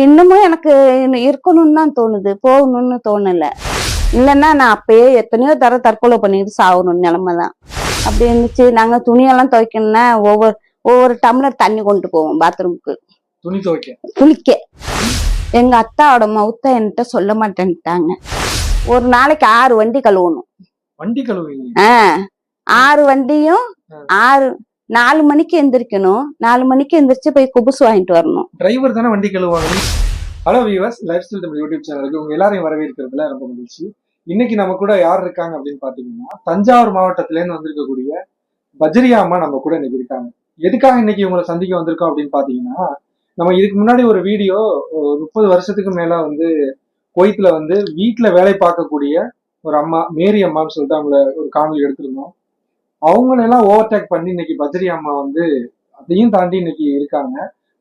இன்னமும் எனக்கு இருக்கணும்னு தான் தோணுது, போகணும்னு தோணல. இல்லைன்னா நான் அப்பயே எத்தனையோ தற்கொலை பண்ணிட்டு சாகணும் நிலைமை தான். அப்படி இருந்துச்சு. நாங்க துணியெல்லாம் துவைக்கணும்னா ஒவ்வொரு டம்ளர் தண்ணி கொண்டு போவோம் பாத்ரூமுக்கு, துணி துவைக்க குளிக்க. எங்க அத்தாவோட மவுத்த என்கிட்ட சொல்ல மாட்டேன்ட்டாங்க. ஒரு நாளைக்கு 6 வண்டி கழுவணும். வண்டி கழுவுவீங்க? 6 வண்டியும் 4 மணிக்கு எந்திரிக்கணும். 4 மணிக்கு எந்திரிச்சு போய் குபுசு வாங்கிட்டு வரணும். டிரைவர் தானே வண்டி கழுவாங்க. Hello viewers, life style Tamil YouTube சேனலுக்கு உங்க எல்லாரையும் வரவேற்கிறதுல ரொம்ப மகிழ்ச்சி. இன்னைக்கு நம்ம கூட யார் இருக்காங்க அப்படின்னு பாத்தீங்கன்னா, தஞ்சாவூர் மாவட்டத்துல இருந்து வந்திருக்கக்கூடிய பஜ்ரியா அம்மா நம்ம கூட இன்னைக்கு இருக்காங்க. எதுக்காக இன்னைக்கு உங்களை சந்திக்க வந்திருக்கோம் அப்படின்னு பாத்தீங்கன்னா, நம்ம இதுக்கு முன்னாடி ஒரு வீடியோ 30 வருஷத்துக்கு மேல குவைத்துல வீட்டுல வேலை பார்க்கக்கூடிய ஒரு அம்மா, மேரி அம்மான்னு சொல்லிட்டு அவங்கள ஒரு காணொலி எடுத்திருந்தோம். அவங்களெல்லாம் ஓவர்டேக் பண்ணி இன்னைக்கு பஜ்ரியா அம்மா அதையும் தாண்டி இன்னைக்கு இருக்காங்க.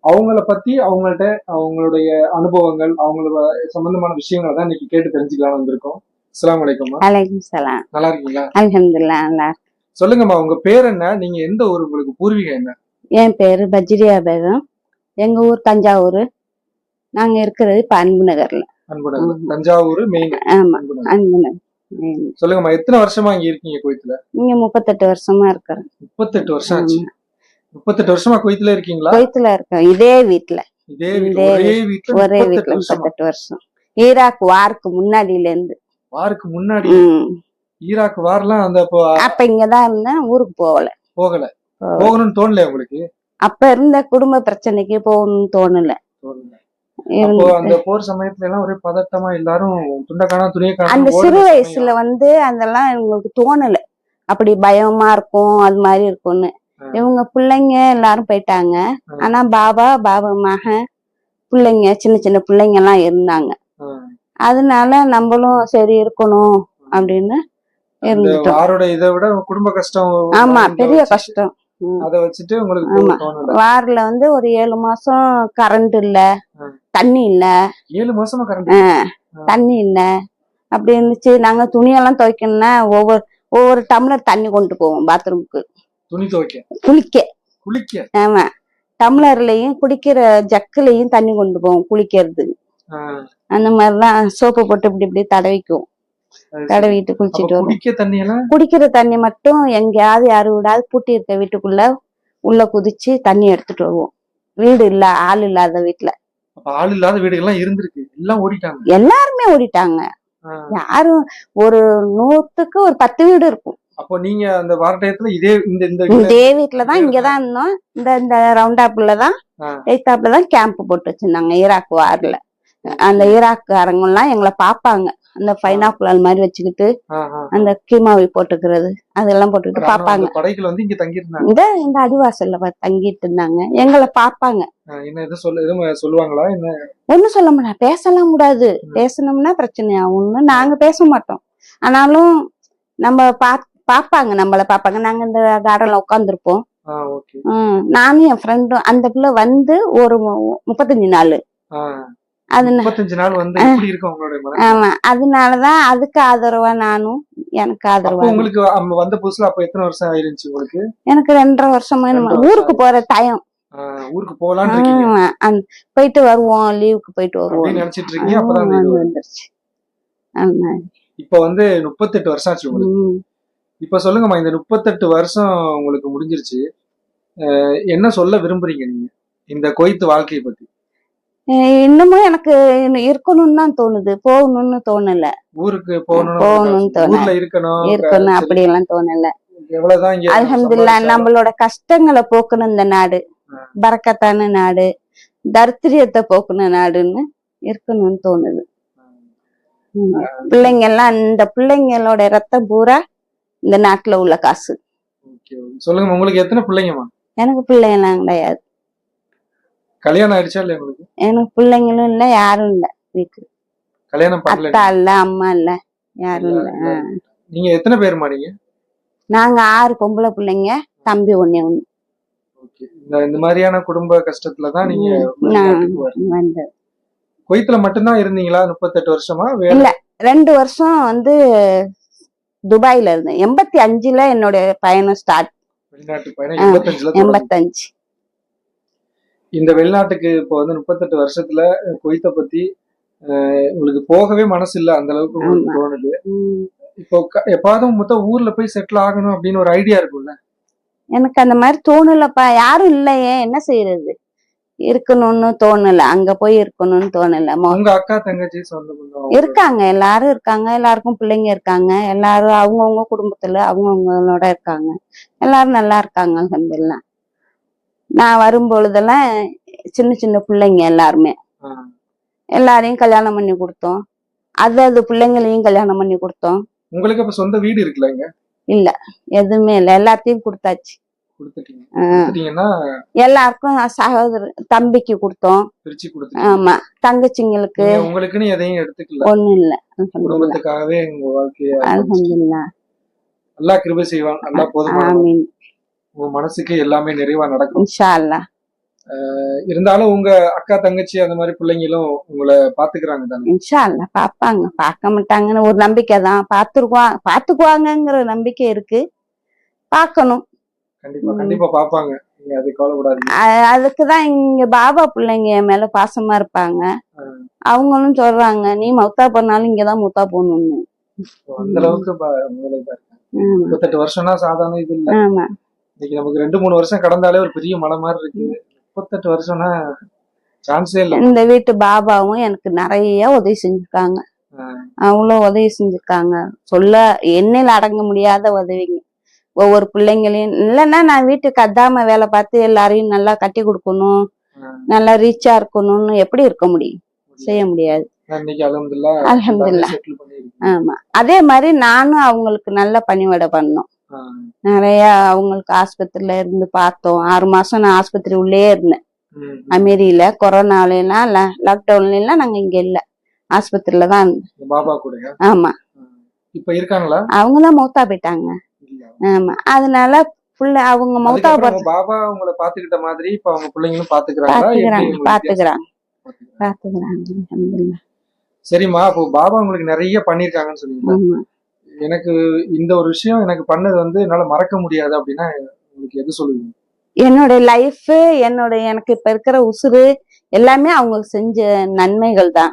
அவங்கள பத்தி அவங்களுடைய அனுபவங்கள், அவங்களோட சம்பந்தமான விஷயங்களை தான் இன்னைக்கு கேட்டு தெரிஞ்சுக்கலாம் வந்திருக்கோம். அஸ்ஸலாமு அலைக்கும். அலைக்கும் சலாம். நல்லா இருக்கீங்களா? அல்ஹம்துலில்லாஹ் நல்லா. சொல்லுங்கம்மா, உங்க பேர் என்ன? நீங்க எந்த ஊர்? உங்களுக்கு பூர்வீகம் என்ன? என் பேரு பஜ்ரியா பேகம். எங்க ஊர் தஞ்சாவூர். நாங்க இருக்கிறது இப்ப அன்பு நகர்ல. அன்பு நகர், தஞ்சாவூர் மெயின். ஆமா, அன்பு நகர். சொல்லுங்கம்மா, எத்தனை வருஷமா இங்க இருக்கீங்க குவைத்துல? இங்க 38 வருஷமா இருக்கிறேன். 38 வருஷம் ஆச்சு. 38 வருஷமா குவைத்துல இருக்கீங்களா? குவைத்துல இருக்கேன், இதே வீட்டுல. ஒரே வீட்டுல 38 வருஷம். ஈராக் வாருக்கு முன்னாடியில இருந்து. வாருக்கு முன்னாடி? ஈராக் வார்லாம் அப்ப இங்கதான் இருந்தேன், ஊருக்கு போகணும்னு தோணல உங்களுக்கு? அப்ப இருந்த குடும்ப பிரச்சனைக்கு போகணும்னு தோணல. அந்த போர் சமயத்துல எல்லாம் ஒரே பதட்டமா, எல்லாரும் துண்டக்கான துணியக்கான. அந்த சிறு வயசுல அதெல்லாம் எங்களுக்கு தோணல. அப்படி பயமா இருக்கும், அது மாதிரி இருக்கும்னு. இவங்க பிள்ளைங்க எல்லாரும் போயிட்டாங்க. ஆனா பாபா மகன் பிள்ளைங்க, சின்ன சின்ன பிள்ளைங்க எல்லாம் இருந்தாங்க. அதனால நம்மளும் சரி இருக்கணும் அப்படின்னு இருந்துட்டோம். இதை விட குடும்ப கஷ்டம். ஆமா, பெரிய கஷ்டம். அத வச்சுட்டு உங்களுக்கு வார்ல ஒரு 7 மாசம் கரண்ட் இல்ல, தண்ணி இல்ல. 7 மாசமா தண்ணி இல்ல. அப்படி இருந்துச்சு. நாங்க துணியெல்லாம் துவைக்கணும்னா ஒவ்வொரு டம்ளர் தண்ணி கொண்டு போவோம் பாத்ரூமுக்கு, துணி துவைக்க, குளிக்க. ஆமா, டம்ளர்லயும் குடிக்கிற ஜக்குலயும் தண்ணி கொண்டு போவோம் குளிக்கிறதுக்கு. அந்த மாதிரிதான் சோப்பு போட்டு இப்படி தடவிக்குவோம். தடவிட்டு குளிச்சுட்டு வருவோம். குடிக்கிற தண்ணி மட்டும் எங்கேயாவது யாரு விடாது பூட்டி இருக்க வீட்டுக்குள்ள உள்ள குதிச்சு தண்ணி எடுத்துட்டு வருவோம். வீடு இல்ல, ஆள் இல்லாத வீட்டுல. ஆள் இல்லாத வீடுகள்லாம் இருந்திருக்கு, எல்லாம் ஓடிட்டாங்க. எல்லாருமே ஓடிட்டாங்க. யாரும் ஒரு 100க்கு ஒரு 10 வீடு இருக்கும். அப்போ நீங்க அந்த வார டயத்துல இதே வீட்டுலதான், இங்கதான் இருந்தோம். இந்த ரவுண்டாப்புலதான், எய்தாப்புலதான் கேம்ப் போட்டு வச்சிருந்தாங்க ஈராக் வார்ல. அந்த ஈராக்காரங்க எல்லாம் எங்களை பாப்பாங்க. அந்த பைனாக்குலால் மாதிரி வச்சுக்கிட்டு அந்த கீமாவை போட்டுக்கிறது அதெல்லாம் போட்டுக்கிட்டு பாப்பாங்க. இந்த அடிவாசல்ல தங்கிட்டு இருந்தாங்க. எங்களை பாப்பாங்க. சொல்லுவாங்களா? ஒண்ணும் சொல்ல முடியாது, பேசலாம் கூடாது. பேசணும்னா பிரச்சனை ஆகும்னு நாங்க பேச மாட்டோம். ஆனாலும் நம்ம பாப்பாங்க, நம்மள பாப்பாங்க. நாங்க இந்த கார்டன்ல உட்காந்துருப்போம். நானும் என் ஃப்ரெண்டும். அந்த பிள்ளை ஒரு 35 நாள். ஆமா, அதனாலதான் அதுக்கு ஆதரவா நானும், எனக்கு ஆதரவா. உங்களுக்கு வந்த புதுசுல அப்ப எத்தனை வருஷம் ஆயிருச்சு உங்களுக்கு? எனக்கு 2.5 வருஷமா. ஊருக்கு போற டைம். ஊருக்கு போலாம், போயிட்டு வருவோம், லீவுக்கு போயிட்டு வருவோம் நினைச்சிட்டு இருக்கீங்க. அப்பதான் வந்துருச்சு. இப்ப 38 வருஷம் ஆச்சு உங்களுக்கு. இப்ப சொல்லுங்கம்மா, இந்த 38 வருஷம் உங்களுக்கு முடிஞ்சிருச்சு. என்ன சொல்ல விரும்புறீங்க நீங்க இந்த குவைத் வாழ்க்கையை பத்தி? இன்னமும் எனக்கு இருக்கணும்னு தான் தோணுது, போகணும்னு தோணல. ஊருக்கு போகணும்னு தோணல, இருக்கணும் அப்படி எல்லாம் தோணல. அல்ஹம்துலில்லாஹ், நம்மளோட கஷ்டங்களை போக்கணும் இந்த நாடு, பரக்கத்தான நாடு, தரித்திரியத்தை போக்கணும் நாடுன்னு இருக்கணும்னு தோணுது. பிள்ளைங்க எல்லாம், இந்த பிள்ளைங்களோட ரத்தம் பூரா இந்த நாட்டுல உள்ள காசு. சொல்லுங்க, உங்களுக்கு எத்தனை பிள்ளைங்கம்மா? எனக்கு பிள்ளைங்கலாம் கிடையாது. கல்யாணம் ஆயிடுச்சா இல்ல உங்களுக்கு? எனக்கு பிள்ளைங்களும் இல்ல, யாரும் இல்ல வீட்டுல. கல்யாணம் பண்ணல? அத்தா இல்ல, அம்மா இல்ல, யாரும் இல்ல. நீங்க எத்தனை பேருமா நீங்க? நாங்க 6 பொம்பளை பிள்ளைங்க, தம்பி 1 1. இந்த மாதிரியான குடும்ப கஷ்டத்துலதான் நீங்க வந்தது. குவைத்துல மட்டும்தான் இருந்தீங்களா 38 வருஷமா? இல்ல, 2 வருஷம் துபாயில இருந்தேன். 85ல என்னோட பயணம் ஸ்டார்ட். வெளிநாட்டு பயணம் 85. இந்த வெளிநாட்டுக்கு இப்போ வந்து 38 வருஷத்துல குவைத்தை பத்தி உங்களுக்கு போகவே மனசு இல்ல அந்த அளவுக்கு உங்களுக்கு தோணுது. இப்போ எப்பாவது மொத்தம் ஊர்ல போய் செட்டில் ஆகணும் அப்படின்னு ஒரு ஐடியா இருக்கும்ல? எனக்கு அந்த மாதிரி தோணலப்பா. யாரும் இல்லையே, என்ன செய்யறது, இருக்கணும்னு தோணல, அங்க போய் இருக்கணும்னு தோணல. உங்க அக்கா தங்கச்சி சொந்த பந்தம் இருக்காங்க, எல்லாரும் இருக்காங்க, எல்லாருக்கும் பிள்ளைங்க இருக்காங்க, எல்லாரும் அவங்கவுங்க குடும்பத்துல அவங்கவுங்களோட இருக்காங்க, எல்லாரும் நல்லா இருக்காங்க அல்ஹம்துலில்லாஹ். நான் வரும் பொழுதெல்லாம் சின்ன சின்ன பிள்ளைங்க எல்லாருமே, எல்லாரையும் கல்யாணம் பண்ணி கொடுத்தோம். அது பிள்ளைங்களையும் கல்யாணம் பண்ணி கொடுத்தோம். உங்களுக்கு இப்ப சொந்த வீடு இருக்குல்ல? இல்ல, எதுவுமே இல்ல, எல்லாத்தையும் கொடுத்தாச்சு. எல்லாருக்கும் சகோதர தம்பிக்கு கொடுத்தோம். ஆமா, தங்கச்சிங்களுக்கு உங்களுக்குன்னு எதையும் எடுத்துக்கல. ஒண்ணும் இல்ல. குடும்பத்துக்காகவே உங்க வாழ்க்கைய அல்ஹம்துலில்லாஹ் அல்லாஹ் கிருபை செய்வான். அல்லாஹ் போதுமானவன். ஆமீன். உங்க மனசுக்கு எல்லாமே நிறைவா நடக்கும் இன்ஷா அல்லாஹ். இருந்தாலும் உங்க அக்கா தங்கச்சி அந்த மாதிரி பிள்ளைங்களும் உங்களை பாத்துக்கிறாங்க தானே? இன்ஷா அல்லாஹ் பாப்பாங்க, பார்க்க மாட்டாங்கன்னு ஒரு நம்பிக்கை தான். பாத்துக்குவாங்கங்கிற நம்பிக்கை இருக்கு. பார்க்கணும். கண்டிப்பா கண்டிப்பா பாப்பாங்க, நீங்க அது கவலைப்படாதீங்க. அதுக்குதான் இங்க பாபா பிள்ளைங்க என் மேல பாசமா இருப்பாங்க. அவங்களும் சொல்றாங்க, நீ மௌத்தா பண்ணாலும் இங்கதான் மௌத்தா போகணும்னு. அந்த அளவுக்கு 38 வருஷம்னா சாதாரண இது இல்ல. இன்னைக்கு நமக்கு 2-3 வருஷம் கடந்தாலே ஒரு பெரிய மலை மாதிரி இருக்கு. 38 வருஷம்னா சான்ஸே இல்ல. இந்த வீட்டு பாபாவும் எனக்கு நிறைய உதவி செஞ்சிருக்காங்க. அவ்வளவு உதவி செஞ்சிருக்காங்க, சொல்ல எண்ணில் அடங்க முடியாத உதவிங்க. ஒவ்வொரு பிள்ளைங்களையும் இல்லைன்னா நான் வீட்டுக்கு அதாம வேலை பார்த்து எல்லாரையும் நல்லா கட்டி கொடுக்கணும், நல்லா ரீச்சா இருக்கணும்னு எப்படி இருக்க முடியும்? செய்ய முடியாது. அல்ஹம்துலில்லாஹ். ஆமா, அதே மாதிரி நானும் அவங்களுக்கு நல்ல பணிவிடை பண்ணோம். நிறைய அவங்களுக்கு ஆஸ்பத்திரியில இருந்து பார்த்தோம். 6 மாசம் நான் ஆஸ்பத்திரி உள்ளே இருந்தேன். அமெரியில கொரோனால எல்லாம் லாக்டவுன்ல எல்லாம் நாங்க இங்க இல்ல, ஆஸ்பத்திரியில தான் இருந்தோம். பாபா கூட. ஆமா. இப்ப இருக்காங்களா? அவங்கதான் மௌத்தா போயிட்டாங்க. ஆமா, அதனால அவங்க மௌத்தா பாபா உங்களை பாத்துக்கிட்ட மாதிரி இப்ப அவங்க பிள்ளைங்களும் பாத்துக்கிறாங்க. சரிம்மா, அப்போ பாபா உங்களுக்கு நிறைய பண்ணிருக்காங்கன்னு சொன்னீங்க. எனக்கு இந்த ஒரு விஷயம் எனக்கு பண்ணது வந்து என்னால மறக்க முடியாது அப்படின்னா உங்களுக்கு எது சொல்லுவீங்க? என்னோட லைஃப், எனக்கு இப்ப இருக்கிற உசுறு எல்லாமே அவங்க செஞ்ச நன்மைகள் தான்.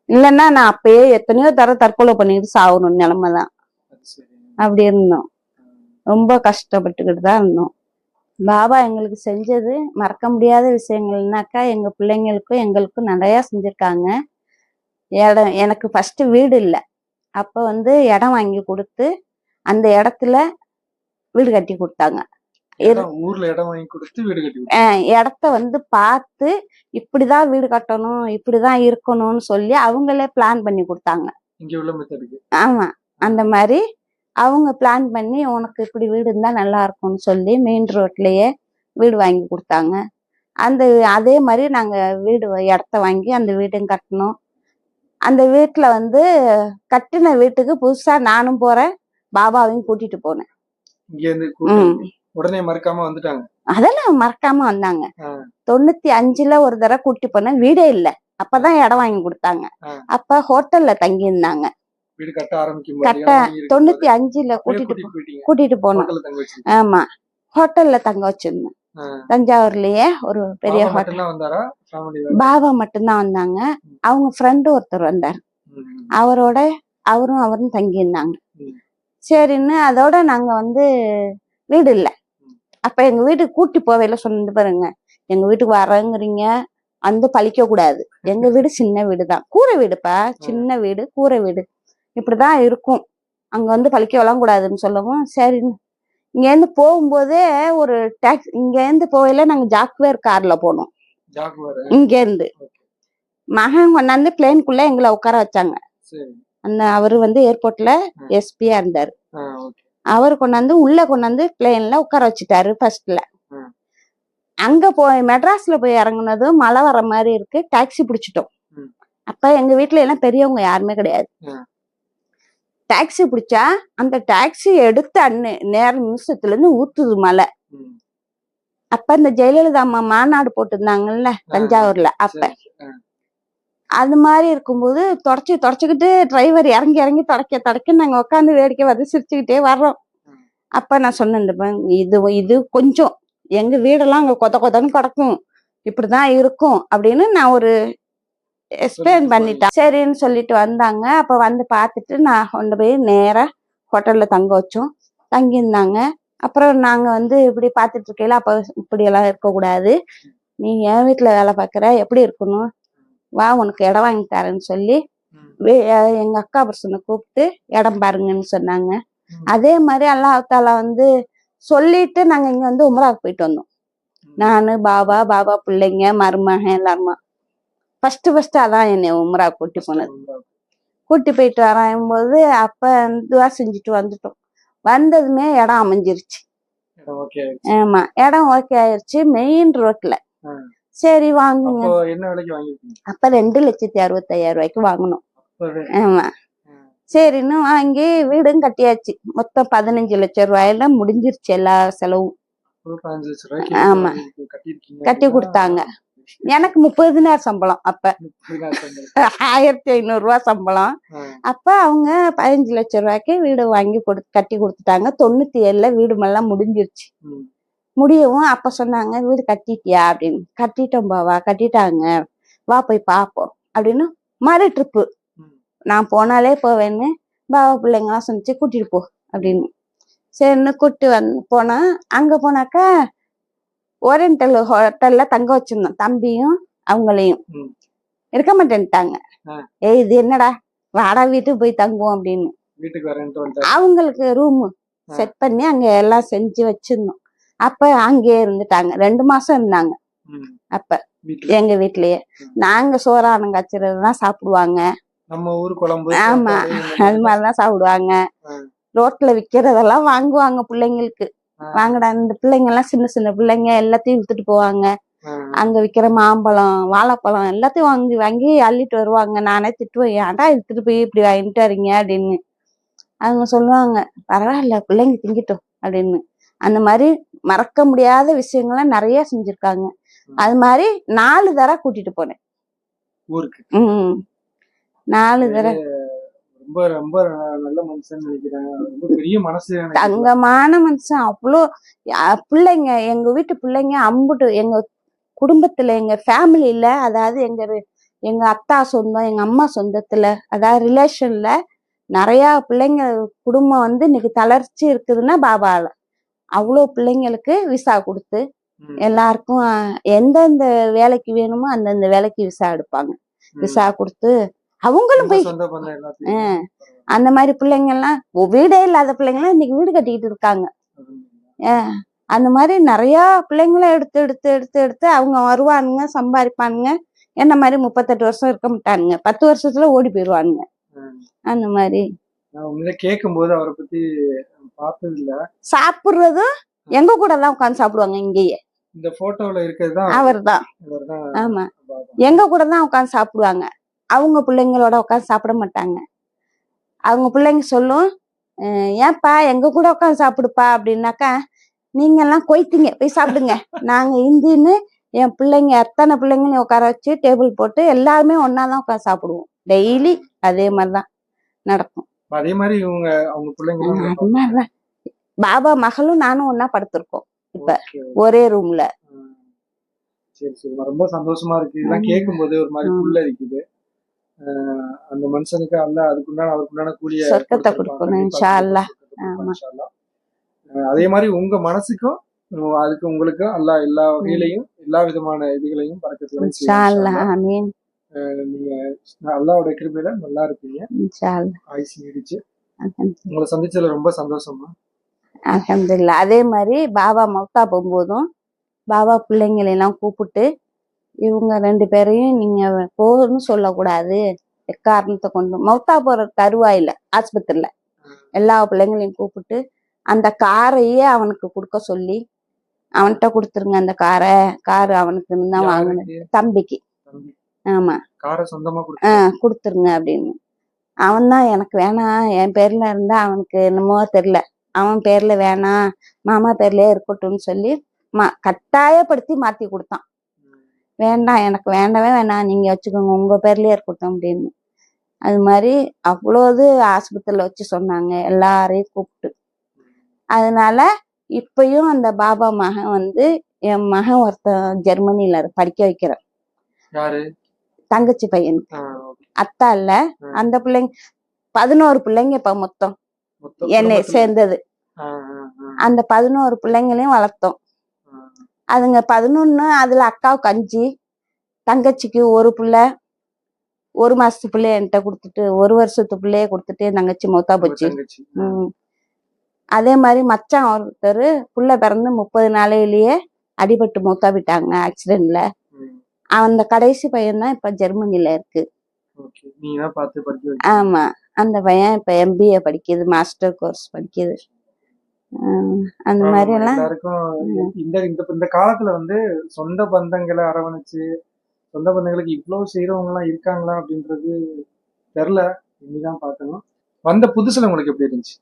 இல்லைன்னா நான் அப்பயே எத்தனையோ தற்கொலை பண்ணிட்டு சாகணும் நிலைமைதான். அப்படி இருந்தோம், ரொம்ப கஷ்டப்பட்டுக்கிட்டு தான் இருந்தோம். பாபா எங்களுக்கு செஞ்சது மறக்க முடியாத விஷயங்கள்னாக்கா, எங்க பிள்ளைங்களுக்கும் எங்களுக்கும் நிறைய செஞ்சிருக்காங்க. எனக்கு ஃபர்ஸ்ட் வீடு இல்லை, அப்ப வந்து இடம் வாங்கி கொடுத்து அந்த இடத்துல வீடு கட்டி கொடுத்தாங்க. ஊர்ல இடம் வாங்கி கொடுத்து வீடு கட்டி இடத்த வந்து பார்த்து இப்படிதான் வீடு கட்டணும், இப்படிதான் இருக்கணும்னு சொல்லி அவங்களே பிளான் பண்ணி கொடுத்தாங்க. ஆமா, அந்த மாதிரி அவங்க பிளான் பண்ணி உனக்கு இப்படி வீடு இருந்தா நல்லா இருக்கும்னு சொல்லி மெயின் ரோட்லயே வீடு வாங்கி கொடுத்தாங்க. அதே மாதிரி நாங்க இடத்த வாங்கி அந்த வீடும் கட்டணும். அந்த வீட்டுல வந்து கட்டின வீட்டுக்கு புதுசா நானும் போறேன், பாபாவையும் கூட்டிட்டு போனேன். உடனே மறக்காம வந்துட்டாங்க. அதெல்லாம் மறக்காம வந்தாங்க. 95ல ஒரு தடவை கூட்டிட்டு போனேன், வீடே இல்ல, அப்பதான் இடம் வாங்கி கொடுத்தாங்க. அப்ப ஹோட்டல்ல தங்கி இருந்தாங்க. 95ல கூட்டிட்டு போனோம். ஆமா, ஹோட்டல்ல தங்க வச்சிருந்தேன். தஞ்சாவூர்லயே ஒரு பெரிய ஹோட்டல். பாபா மட்டும்தான் வந்தாங்க. அவங்க ஃப்ரெண்டு ஒருத்தர் வந்தார், அவரும் தங்கி இருந்தாங்க. சரின்னு அதோட நாங்க வந்து வீடு இல்லை. அப்ப எங்க வீட்டுக்கு கூட்டி போவையில சொன்னது பாருங்க, எங்க வீட்டுக்கு வரங்கிறீங்க வந்து பழிக்க கூடாது, எங்க வீடு சின்ன வீடுதான், கூரை வீடுப்பா, சின்ன வீடு, கூரை வீடு, இப்படிதான் இருக்கும், அங்க வந்து பழிக்கலாம் கூடாதுன்னு சொல்லவும் சரின்னு இங்க இருந்து போகும்போதே ஒரு டாக்ஸி, இங்க இருந்து போவையில நாங்க ஜாக்வேர் கார்ல போனோம். இங்க இருந்து மகன் கொண்டாந்து பிளேனுக்குள்ள எங்களை உட்கார வச்சாங்க. அவரு வந்து ஏர்போர்ட்ல எஸ்பியா இருந்தாரு. அவரு கொண்டாந்து உள்ள கொண்டாந்து பிளேன்ல உட்கார வச்சுட்டாரு ஃபர்ஸ்ட்ல. அங்க போய் மெட்ராஸ்ல போய் இறங்குனதும் மழை வர மாதிரி இருக்கு, டாக்ஸி பிடிச்சிட்டோம். அப்ப எங்க வீட்டுல எல்லாம் பெரியவங்க யாருமே கிடையாது. டாக்ஸி பிடிச்சா அந்த டாக்ஸி எடுத்த நேர நிமிஷத்துல இருந்து ஊத்துது மழை. அப்ப இந்த ஜெயலலிதா அம்மா மாநாடு போட்டிருந்தாங்கல்ல தஞ்சாவூர்ல, அப்ப அது மாதிரி இருக்கும்போது தொடச்சுக்கிட்டு டிரைவர் இறங்கி தொடக்க நாங்க உட்காந்து வேடிக்கை வந்து சிரிச்சுக்கிட்டே வர்றோம். அப்ப நான் சொன்னேன், இது கொஞ்சம் எங்க வீடெல்லாம் அங்க கொத்த கொத்தன்னு கிடக்கும், இப்படிதான் இருக்கும் அப்படின்னு நான் ஒரு எக்ஸ்பிளைன் பண்ணிட்டேன். சரின்னு சொல்லிட்டு வந்தாங்க. அப்ப வந்து பார்த்துட்டு நான் கொண்டு போய் நேரா ஹோட்டல்ல தங்க வச்சோம். தங்கியிருந்தாங்க. அப்புறம் நாங்க வந்து இப்படி பார்த்துட்டு இருக்கையில, அப்ப இப்படி எல்லாம் இருக்கக்கூடாது, நீ என் வீட்டுல வேலை பார்க்குற, எப்படி இருக்கணும், வா உனக்கு இடம் வாங்கி தரேன்னு சொல்லி எங்க அக்கா பர்சனை கூப்பிட்டு இடம் பாருங்கன்னு சொன்னாங்க. அதே மாதிரி அல்லாஹ் வந்து சொல்லிட்டு நாங்க இங்க வந்து உம்ராவுக்கு போயிட்டு வந்தோம். நானு, பாபா பிள்ளைங்க, மருமகன் எல்லாருமா. ஃபர்ஸ்ட் அதான் என்னை உம்ரா கூட்டி போனது. கூட்டி போயிட்டு வரும்போது அப்ப இதுவா செஞ்சுட்டு வந்துட்டோம். வந்ததுமே இடம் அமைஞ்சிருச்சு. ஆமா, இடம் ஓகே ஆயிருச்சு. மெயின் ரோட்ல. சரி வாங்குங்க. அப்ப 2,65,000 வாங்கணும். ஆமா, சரின்னு வாங்கி வீடும் கட்டியாச்சு. மொத்தம் 15 லட்சம் ரூபாயில முடிஞ்சிருச்சு எல்லா செலவும். ஆமா, கட்டி கொடுத்தாங்க. எனக்கு 30,000 சம்பளம். அப்ப 1,500 ரூபாய் சம்பளம். அப்ப அவங்க 15 லட்சம் ரூபாய்க்கு வீடு வாங்கி கட்டி கொடுத்துட்டாங்க. 97ல வீடு எல்லாம் முடிஞ்சிருச்சு. முடியவும் அப்ப சொன்னாங்க, வீடு கட்டிட்டியா அப்படின்னு. கட்டிட்டோம் பாவா, கட்டிட்டாங்க, வா போய் பாப்போம் அப்படின்னு. மறு ட்ரிப்பு நான் போனாலே போவேன்னு பாவா பிள்ளைங்கலாம் சொன்னிச்சு, கூட்டிட்டு போ அப்படின்னு. சரின்னு கூட்டி போனா, அங்க போனாக்கா ஓரியன்டல் ஹோட்டல்ல தங்க வச்சிருந்தோம். தம்பியும் அவங்களையும் இருக்க மாட்டேன்ட்டாங்க. இது என்னடா, வாடா வீட்டுக்கு போய் தங்குவோம் அப்படின்னு. அவங்களுக்கு ரூம் செட் பண்ணி அங்க எல்லாம் செஞ்சு வச்சிருந்தோம். அப்ப அங்கேயே இருந்துட்டாங்க. 2 மாசம் இருந்தாங்க. அப்ப எங்க வீட்லயே நாங்க சோறானம் கச்சுறதுதான் சாப்பிடுவாங்க. நம்ம ஊர் குழம்பு. ஆமா, அது மாதிரிதான் சாப்பிடுவாங்க. ரோட்ல விக்கிறதெல்லாம் வாங்குவாங்க பிள்ளைங்களுக்கு. வாங்கடா, இந்த பிள்ளைங்க எல்லாம் சின்ன சின்ன பிள்ளைங்க, எல்லாத்தையும் வித்துட்டு போவாங்க. அங்க விக்கிற மாம்பழம், வாழைப்பழம் எல்லாத்தையும் வாங்கி வாங்கி அள்ளிட்டு வருவாங்க. நானே திட்டுவேன், ஏன்டா எடுத்துட்டு போய் இப்படி வாங்கிட்டு வரீங்க அப்படின்னு. அவங்க சொல்லுவாங்க, பரவாயில்ல பிள்ளைங்க திங்கிட்டோம் அப்படின்னு. அந்த மாதிரி மறக்க முடியாத விஷயங்கள்லாம் நிறைய செஞ்சிருக்காங்க. அது மாதிரி 4 தடவை கூட்டிட்டு போனேன் ஊருக்கு. 4 தடவை. ரொம்ப ரொம்ப நல்ல மனுஷன் நினைக்கிறேன். ரொம்ப பெரிய மனசு, தங்கமான மனுஷன். அவ்வளோ பிள்ளைங்க, எங்க வீட்டு பிள்ளைங்க அம்புட்டு. எங்க குடும்பத்துல, எங்க ஃபேமிலியில, அதாவது எங்க அத்தா சொந்தம், எங்க அம்மா சொந்தத்துல, அதாவது ரிலேஷன்ல நிறைய பிள்ளைங்க குடும்பம் வந்து இன்னைக்கு தளர்ச்சி இருக்குதுன்னா பாபால. அவ்வளோ பிள்ளைங்களுக்கு விசா கொடுத்து எல்லாருக்கும் எந்தெந்த வேலைக்கு வேணுமோ அந்தந்த வேலைக்கு விசா எடுப்பாங்க. விசா கொடுத்து அவங்களும் போய் அந்த மாதிரி பிள்ளைங்க எல்லாம், வீடே இல்லாத பிள்ளைங்க எல்லாம் இன்னைக்கு வீடு கட்டிக்கிட்டு இருக்காங்க. அந்த மாதிரி நிறைய பிள்ளைங்களை எடுத்து எடுத்து எடுத்து எடுத்து அவங்க வருவானுங்க, சம்பாதிப்பானுங்க. என்ன மாதிரி 38 வருஷம் இருக்க மாட்டானுங்க, 10 வருஷத்துல ஓடி போயிடுவானுங்க. அந்த மாதிரி கேட்கும் போது அவரை பத்தி பார்த்தது இல்ல. சாப்பிடுறதும் எங்க கூட தான் உட்காந்து சாப்பிடுவாங்க. இங்கேயே இந்த போட்டோல இருக்கிறது அவர் தான். ஆமா, எங்க கூட தான் உட்காந்து சாப்பிடுவாங்க. அவங்க பிள்ளைங்களோட உட்காந்து சாப்பிட மாட்டாங்க. அவங்க பிள்ளைங்க சொல்லும், ஏன்பா எங்க கூட உட்காந்து சாப்பிடுப்பா அப்படின்னாக்கா, நீங்க எல்லாம் கொய்த்தீங்க, போய் சாப்பிடுங்க, நாங்க இந்தின்னு என் பிள்ளைங்க அத்தனை பிள்ளைங்களையும் உட்கார வச்சு டேபிள் போட்டு எல்லாருமே ஒன்னாதான் உட்காந்து சாப்பிடுவோம். டெய்லி அதே மாதிரிதான் நடக்கும். அதே மாதிரி அவங்க பிள்ளைங்க அது மாதிரிதான் பாபா மகளும் நானும் ஒன்னா படுத்திருக்கோம் இப்ப ஒரே ரூம்ல. சரி சரி, ரொம்ப சந்தோஷமா இருக்கு. இதெல்லாம் கேட்கும் போது ஒரு மாதிரி புல்ல இருக்குது. அந்த மனுஷனுக்கு அல்லாஹ் அதுக்குண்டான அவருக்குண்டான கூலிய சொர்க்கத்தை கொடுக்கணும் இன்ஷா அல்லாஹ். அதே மாதிரி உங்க மனசுக்கும் அதுக்கு உங்களுக்கு அல்லாஹ் எல்லா வகையிலையும் எல்லா விதமான இதுகளையும் பறக்கத்துகளையும் இன்ஷா அல்லாஹ். ஆமீன். நீங்க அல்லாஹ்வுடைய கிருபையில நல்லா இருப்பீங்க. இன்ஷா அல்லாஹ். ஆயுசு நீடிச்சு. உங்களை சந்திச்சதுல ரொம்ப சந்தோஷமா. அல்ஹம்துலில்லாஹ். அதே மாதிரி பாபா மௌத்தா போகும்போதும் பாபா பிள்ளைங்களை எல்லாம் கூப்பிட்டு, இவங்க 2 பேரையும் நீங்க போகணும்னு சொல்லக்கூடாது, எக்காரணத்தை கொண்டு மௌத்தா போற தருவாயில ஆஸ்பத்திரியில எல்லா பிள்ளைங்களையும் கூப்பிட்டு அந்த காரையே அவனுக்கு கொடுக்க சொல்லி, அவன்கிட்ட கொடுத்துருங்க அந்த காரு அவனுக்குன்னு தான் வாங்கினது, தம்பிக்கு. ஆமா, காரை சொந்தமா கொடுத்துருங்க அப்படின்னு. அவன் தான் எனக்கு வேணாம், என் பேர்ல இருந்தா அவனுக்கு என்னமோ தெரியல, அவன் பேர்ல வேணாம், மாமா பேர்லயே இருக்கட்டும்னு சொல்லி கட்டாயப்படுத்தி மாத்தி கொடுத்தான். வேண்டாம், எனக்கு வேண்டவே வேணாம், நீங்க வச்சுக்கோங்க, உங்க பேர்லயே இருக்கட்டும் அப்படின்னு. அது மாதிரி அவ்வளோது ஆஸ்பத்திரியில வச்சு சொன்னாங்க எல்லாரையும் கூப்பிட்டு. அதனால இப்பயும் அந்த பாபா மகன் வந்து என் மகன் ஒருத்தன் ஜெர்மனில படிக்க வைக்கிறேன். யாரு? தங்கச்சி பையனுக்கு. ஓகே. அத்தா இல்ல, அந்த பிள்ளைங்க 11 பிள்ளைங்க இப்ப மொத்தம் மொத்தம் என்னை குடும்பத்துல. சேர்ந்தது. அந்த 11 பிள்ளைங்களையும் வளர்த்தோம். அதுங்க 11, அதுல அக்காவுக்கு 5, தங்கச்சிக்கு ஒரு பிள்ளை, 1 மாசத்து பிள்ளைய என்கிட்ட கொடுத்துட்டு, 1 வருஷத்து பிள்ளைய கொடுத்துட்டு என் தங்கச்சி மௌத்தா போச்சு. தங்கச்சி. அதே மாதிரி மச்சான் ஒருத்தர் புள்ள பிறந்து 30 நாளையிலேயே அடிபட்டு மௌத்தா விட்டாங்க ஆக்சிடென்ட்ல. அந்த கடைசி பையன் தான் இப்ப ஜெர்மனில இருக்கு. ஓகே. நீங்க தான் பார்த்து படிக்க வைக்க. ஆமா, அந்த பையன் இப்ப MBA படிக்குது, மாஸ்டர் கோர்ஸ் படிக்குது. அந்த மாதிரி எல்லாம் எல்லாருக்கும் இந்த இந்த காலத்துல வந்து சொந்த பந்தங்களை அரவணைச்சு, சொந்த பந்தங்களுக்கு இவ்வளவு செய்யறவங்க எல்லாம் இருக்காங்களா அப்படின்றது தெரியல. இனிதான் பார்க்கணும். வந்த புதுசுல உங்களுக்கு எப்படி இருந்துச்சு?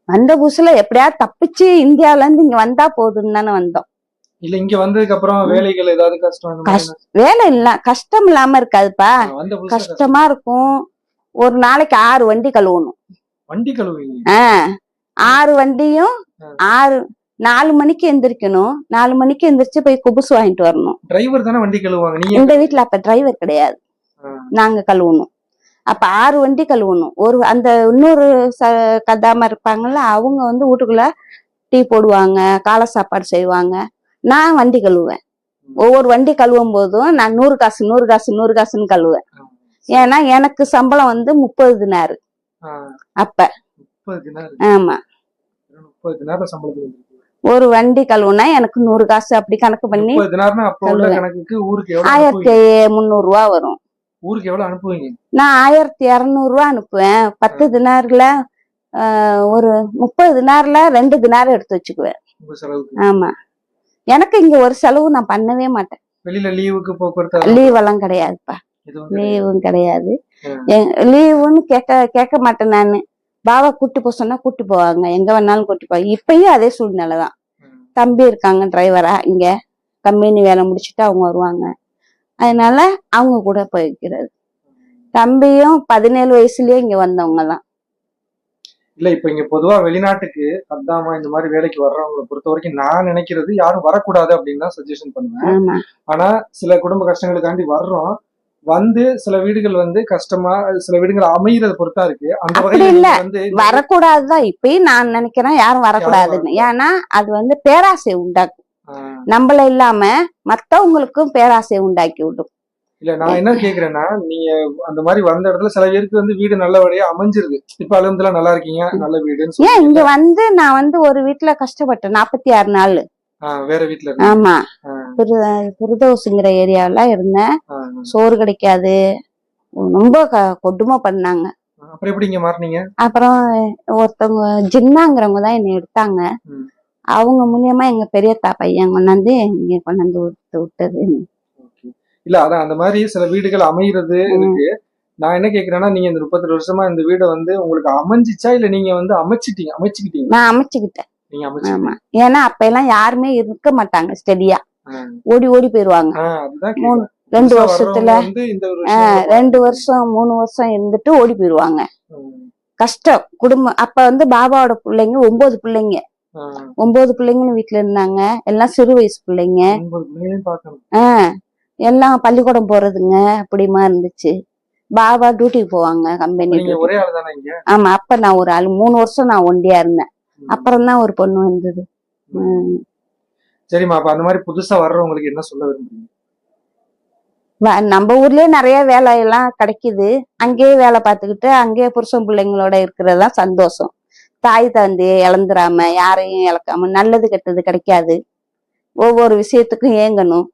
வந்த புதுசுல எப்படியாவது தப்பிச்சு இந்தியால இருந்து இங்க வந்தா போதுன்னு தானே வந்தோம். இல்ல இங்க வந்ததுக்கு அப்புறம் வேலைகள் ஏதாவது கஷ்டம்? வேலை இல்ல, கஷ்டம் இல்லாம இருக்காதுப்பா. கஷ்டமா இருக்கும். ஒரு நாளைக்கு 6 வண்டி கழுவணும். வண்டி கழுவுவீங்க? 6 வண்டியும் 4 மணிக்கு எந்திரிக்கணும். 4 மணிக்கு எந்திரிச்சு போய் குபுசு வாங்கிட்டு வரணும். டிரைவர் தானே வண்டி கழுவுவாங்க? நீங்க? இந்த வீட்டுல அப்ப டிரைவர் கிடையாது, நாங்க கழுவணும். அப்ப 6 வண்டி கழுவணும். அந்த இன்னொரு கதாம இருப்பாங்கல்ல, அவங்க வந்து வீட்டுக்குள்ள டீ போடுவாங்க, காலை சாப்பாடு செய்வாங்க. நான் வண்டி கழுவுவேன். ஒவ்வொரு வண்டி கழுவும் போதும் நான் 100 காசு 100 காசு 100 காசுன்னு கழுவுவேன். ஏன்னா எனக்கு சம்பளம் வந்து 30 தினாரு அப்ப. 30 தினாரு? ஆமா, 30 தினாரு சம்பளம். ஒரு வண்டி கழுவுனா எனக்கு 100 காசு அப்படி கணக்கு பண்ணி 1300 ரூபா வரும். ஊருக்கு எவ்வளவு அனுப்புவீங்க? நான் 1200 ரூபா அனுப்புவேன். 10 தினார்ல ஒரு 30 தினார்ல 2 தினார் எடுத்து வச்சுக்குவேன். ஆமா, எனக்கு இங்க ஒரு செலவு நான் பண்ணவே மாட்டேன். வெளியில லீவுக்கு போக்குவரத்து லீவ் எல்லாம் கிடையாதுப்பா. லீவும் கிடையாது. லீவுன்னு கேட்க மாட்டேன் நானு. பாபா கூட்டி போக சொன்னா கூட்டி போவாங்க, எங்க வேணாலும் கூட்டி போவாங்க. இப்பயும் அதே சூழ்நிலைதான். தம்பி இருக்காங்க டிரைவரா, இங்க கம்பெனி வேலை முடிச்சுட்டு அவங்க வருவாங்க. அதனால அவங்க கூட போய்க்கிறது. தம்பியும் 17 வயசுலயே இங்க வந்தவங்க தான். இல்ல இப்ப இங்க பொதுவா வெளிநாட்டுக்கு அதாமா இந்த மாதிரி வேலைக்கு வர்றவங்களை பொறுத்த வரைக்கும் நான் நினைக்கிறது யாரும் வரக்கூடாது அப்படின்னு தான் சஜஷன் பண்ணுவேன். ஆனா சில குடும்ப கஷ்டங்களுக்காண்டி வர்றோம். வந்து சில வீடுகள் வந்து கஷ்டமா, சில வீடுகள் அமைகிறத பொறுத்தா இருக்கு. அந்த வகையில வந்து வரக்கூடாதுதான் இப்பயும் நான் நினைக்கிறேன், யாரும் வரக்கூடாதுன்னு. ஏன்னா அது வந்து பேராசை உண்டாக்கும். நம்மள இல்லாம மத்தவங்களுக்கும் பேராசை உண்டாக்கி விடும். இல்ல நான் என்ன கேக்குறேன்னா, நீங்க அந்த மாதிரி வந்த இடத்துல சில பேருக்கு வந்து வீடு நல்லபடியா அமைஞ்சிருது. இப்ப அலுவலகத்துல நல்லா இருக்கீங்க, நல்ல வீடுன்னு. ஏன் இங்க வந்து நான் வந்து ஒரு வீட்டுல கஷ்டப்பட்டேன் 46 நாள். வேற வீட்டுல? ஆமா, புரிதோசுங்கிற ஏரியாவில இருந்தேன். சோறு கிடைக்காது, ரொம்ப கொடுமை பண்ணாங்க. அப்புறம் எப்படி இங்க மாறினீங்க? அப்புறம் ஒருத்தவங்க ஜின்னாங்கிறவங்க தான் என்னை எடுத்தாங்க. அவங்க மூலியமா எங்க பெரியத்தா பையன் கொண்டாந்து இங்க கொண்டாந்து விட்டது. இல்ல அதான் அந்த மாதிரி சில வீடுகள் அமைகிறது இருக்கு. நான் என்ன கேக்குறேன்னா, நீங்க இந்த 32 வருஷமா இந்த வீடை வந்து உங்களுக்கு அமைஞ்சிச்சா இல்ல நீங்க வந்து அமைச்சுக்கிட்டீங்க? நான் அமைச்சுக்கிட்டேன். நீங்க அமைச்சுக்கிட்டீங்க. ஏன்னா அப்ப எல்லாம் யாருமே இருக்க மாட்டாங்க, ஸ்டெடியா ஓடி ஓடி போயிருவாங்க. 2 வருஷத்துல 2 வருஷம் 3 வருஷம் இருந்துட்டு ஓடி போயிருவாங்க. கஷ்டம் குடும்பம். அப்ப வந்து பாபாவோட பிள்ளைங்க 9 பிள்ளைங்க, 9 பிள்ளைங்களும் வீட்டுல இருந்தாங்க. எல்லாம் சிறு வயசு பிள்ளைங்க. எல்லாம் பள்ளிக்கூடம் போறதுங்க அப்படிமா இருந்துச்சு. பாபா டியூட்டிக்கு போவாங்க கம்பெனி. ஆமா, அப்ப நான் ஒரு ஆள் 3 வருஷம் நான் ஒண்டியா இருந்தேன். அப்புறம் தான் ஒரு பொண்ணு வந்தது. சரிம்மா, அப்ப அந்த மாதிரி புதுசா வர்றவங்களுக்கு என்ன சொல்ல விரும்புறீங்க? நம்ம ஊர்லயே நிறைய வேலையெல்லாம் கிடைக்குது. அங்கேயே வேலை பார்த்துக்கிட்டு அங்கேயே புருஷன் பிள்ளைங்களோட இருக்கிறதா சந்தோஷம். தாய் தந்தையை இழந்துராம, யாரையும் இழக்காம, நல்லது கெட்டது கிடைக்காது. ஒவ்வொரு விஷயத்துக்கும் ஏங்கணும்.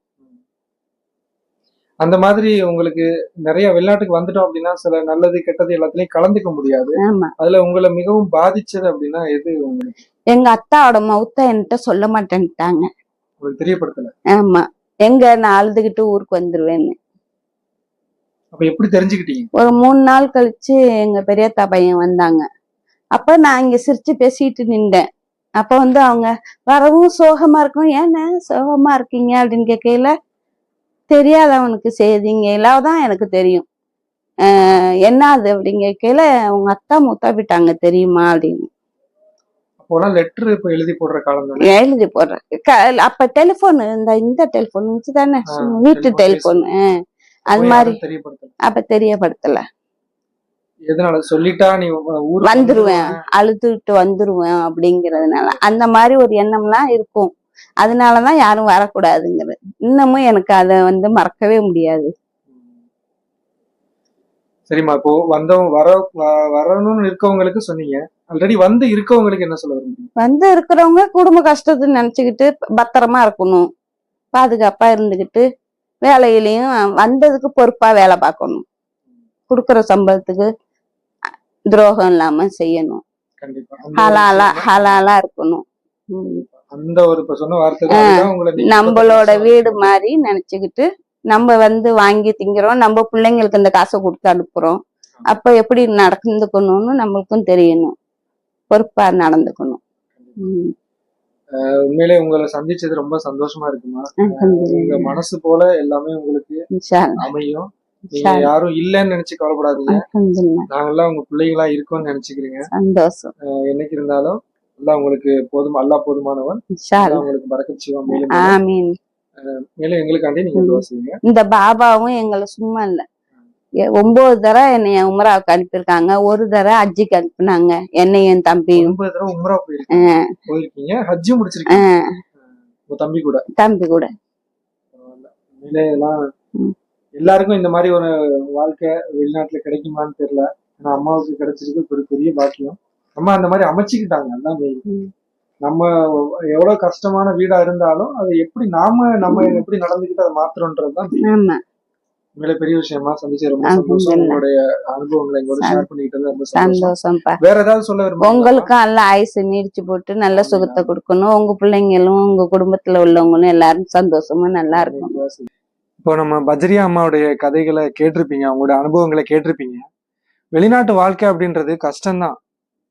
அந்த மாதிரி உங்களுக்கு நிறைய வெளிநாட்டுக்கு வந்துட்டோம் அப்படின்னா சில நல்லது கெட்டது எல்லாத்துலயும் கலந்துக்க முடியாது. அதுல உங்களை மிகவும் பாதிச்சது அப்படின்னா எது உங்களுக்கு? எங்க அத்தாவோட மௌத்த என்கிட்ட சொல்ல மாட்டேன்ட்டாங்க. உங்களுக்கு தெரியப்படுத்தல? ஆமா, எங்க நான் அழுதுகிட்டு ஊருக்கு வந்துருவேன்னு. அப்ப எப்படி தெரிஞ்சுக்கிட்டீங்க? ஒரு 3 நாள் கழிச்சு எங்க பெரியத்தா பையன் வந்தாங்க. அப்ப நான் இங்க சிரிச்சு பேசிட்டு நின்றேன். அப்ப வந்து அவங்க வரவும் சோகமா இருக்கும். ஏன்னா சோகமா இருக்கீங்க அப்படின்னு கேட்கல, தெரியாது அவனுக்கு செய்திங்க எல்லாம் எனக்கு தெரியும். என்ன அது அப்படிங்க கேட்கல, உங்க அத்தா மூத்தா விட்டாங்க தெரியுமா அப்படின்னு. போனா லெட்டர் இப்ப எழுதி போடுற காலம் தானே. எழுதி போடுறேன். அப்ப டெலிபோன் இந்த டெலிபோன் தானே, வீட்டு டெலிபோன். அது மாதிரி தெரியப்படுத்தல. அப்ப தெரியப்படுத்தல. எதனால சொல்லிட்டா நீ ஊருக்கு வந்துருவேன், அழுதுட்டு வந்துருவேன் அப்படிங்கறதுனால அந்த மாதிரி ஒரு எண்ணம்லாம் இருக்கும். அதனாலதான் யாரும் வரக்கூடாதுங்கிறது. இன்னமும் எனக்கு அதை மறக்கவே முடியாது. சரிம்மா, இப்போ வந்தவங்க வரணும்னு இருக்கவங்களுக்கு சொன்னீங்க. ஆல்ரெடி வந்து இருக்கவங்களுக்கு என்ன சொல்ல விரும்புறீங்க? இருக்கிறவங்க குடும்ப கஷ்டத்தை நினைச்சுக்கிட்டு பத்திரமா இருக்கணும், பாதுகாப்பா இருந்துகிட்டு வேலையிலயும் வந்ததுக்கு பொறுப்பா வேலை பார்க்கணும், கொடுக்கற சம்பளத்துக்கு துரோகம் இல்லாம செய்யணும், ஹலாலா இருக்கணும். அந்த ஒரு சொன்ன வார்த்தை நம்மளோட வீடு மாதிரி நினைச்சுக்கிட்டு நம்ம வாங்கி திங்கிறோம், நம்ம பிள்ளைங்களுக்கு இந்த காசை கொடுத்து அனுப்புறோம். அப்ப எப்படி நடந்துக்கணும்னு நம்மளுக்கும் தெரியணும், பொறுப்பா நடந்துக்கணும். உண்மையிலே உங்களை சந்திச்சது ரொம்ப சந்தோஷமா இருக்குமா. உங்க மனசு போல எல்லாமே உங்களுக்கு அமையும். நீங்க யாரும் இல்லன்னு நினைச்சு கவலைப்படாதீங்க. நாங்கெல்லாம் உங்க பிள்ளைகளா இருக்கோம்னு நினைச்சுக்கிறீங்க. சந்தோஷம். என்னைக்கு இருந்தாலும் எல்லாம் உங்களுக்கு போதுமானவன். உங்களுக்கு பரக்கத் செய்வான். மேலும் எங்களுக்காண்டி நீங்க துஆ செய்யுங்க. இந்த பாபாவும் எங்களை சும்மா இல்ல, 9 தடவை என்னைய உம்ராவுக்கு அனுப்பியிருக்காங்க, ஒரு தடவை ஹஜ்ஜுக்கு அனுப்புனாங்க என்னையும் என் தம்பியும். 9 தடவை உம்ரா போயிருக்கீங்க, ஹஜ்ஜு முடிச்சிருக்கீங்க. தம்பி கூட. எல்லாருக்கும் இந்த மாதிரி ஒரு வாழ்க்கை வெளிநாட்டுல கிடைக்குமான்னு தெரியல. ஆனா அம்மாவுக்கு கிடைச்சிருக்கு ஒரு பெரிய பாக்கியம். அம்மா அந்த மாதிரி அமைச்சுக்கிட்டாங்க. அதான் நம்ம எவ்வளவு கஷ்டமான வீடா இருந்தாலும் அதை எப்படி நம்ம எப்படி நடந்துக்கிட்டு அதை மாத்துறோன்றதுதான் பெரிய விஷயமா. சந்திச்சு ரொம்ப சந்தோஷம். உங்களுடைய அனுபவங்களை எங்களோட ஷேர் பண்ணிக்கிட்டது ரொம்ப சந்தோஷம். வேற ஏதாவது சொல்ல விரும்புறீங்களா? உங்களுக்கு நல்ல ஆயுசு நீடிச்சு போட்டு நல்ல சுகத்தை கொடுக்கணும். உங்க பிள்ளைங்களும் உங்க குடும்பத்துல உள்ளவங்களும் எல்லாரும் சந்தோஷமா நல்லா இருக்கும். இப்போ நம்ம பஜரியா அம்மாவுடைய கதைகளை கேட்டிருப்பீங்க, அவங்களுடைய அனுபவங்களை கேட்டிருப்பீங்க. வெளிநாட்டு வாழ்க்கை அப்படின்றது கஷ்டம்தான்.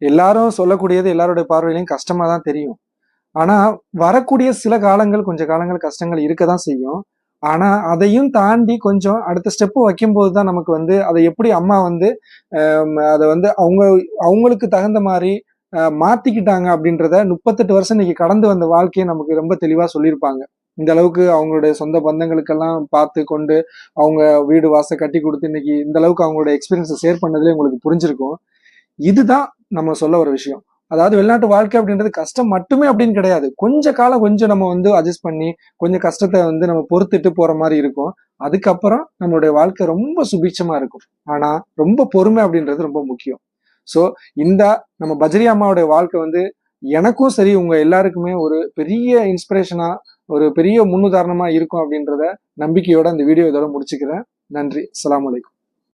எல்லாரும் சொல்லக்கூடியது எல்லாருடைய பார்வையிலையும் கஷ்டமா தான் தெரியும். ஆனா வரக்கூடிய சில காலங்கள், கொஞ்ச காலங்கள் கஷ்டங்கள் இருக்கதான் செய்யும். ஆனா அதையும் தாண்டி கொஞ்சம் அடுத்த ஸ்டெப்பு வைக்கும்போது தான் நமக்கு அதை எப்படி அம்மா அதை அவங்களுக்கு தகுந்த மாதிரி மாத்திக்கிட்டாங்க அப்படின்றத 38 வருஷம் இன்னைக்கு கடந்து வந்த வாழ்க்கையை நமக்கு ரொம்ப தெளிவா சொல்லியிருப்பாங்க. இந்த அளவுக்கு அவங்களுடைய சொந்த பந்தங்களுக்கெல்லாம் பார்த்து கொண்டு அவங்க வீடு வாசல் கட்டி கொடுத்து இன்னைக்கு இந்த அளவுக்கு அவங்களோட எக்ஸ்பீரியன்ஸை ஷேர் பண்ணதுலேயே உங்களுக்கு புரிஞ்சிருக்கும். இதுதான் நம்ம சொல்ல ஒரு விஷயம். அதாவது வெளிநாட்டு வாழ்க்கை அப்படின்றது கஷ்டம் மட்டுமே அப்படின்னு கிடையாது. கொஞ்ச காலம் கொஞ்சம் நம்ம அட்ஜஸ்ட் பண்ணி கொஞ்சம் கஷ்டத்தை நம்ம பொறுத்துட்டு போற மாதிரி இருக்கும். அதுக்கப்புறம் நம்மளுடைய வாழ்க்கை ரொம்ப சுபிட்சமா இருக்கும். ஆனா ரொம்ப பொறுமை அப்படின்றது ரொம்ப முக்கியம். ஸோ இந்த நம்ம பஜரியா அம்மாவுடைய வாழ்க்கை எனக்கும் சரி உங்க எல்லாருக்குமே ஒரு பெரிய இன்ஸ்பிரேஷனா, ஒரு பெரிய முன்னுதாரணமா இருக்கும் அப்படின்றத நம்பிக்கையோட அந்த வீடியோ இதோட முடிச்சுக்கிறேன். நன்றி. அஸ்ஸலாமு அலைக்கும்.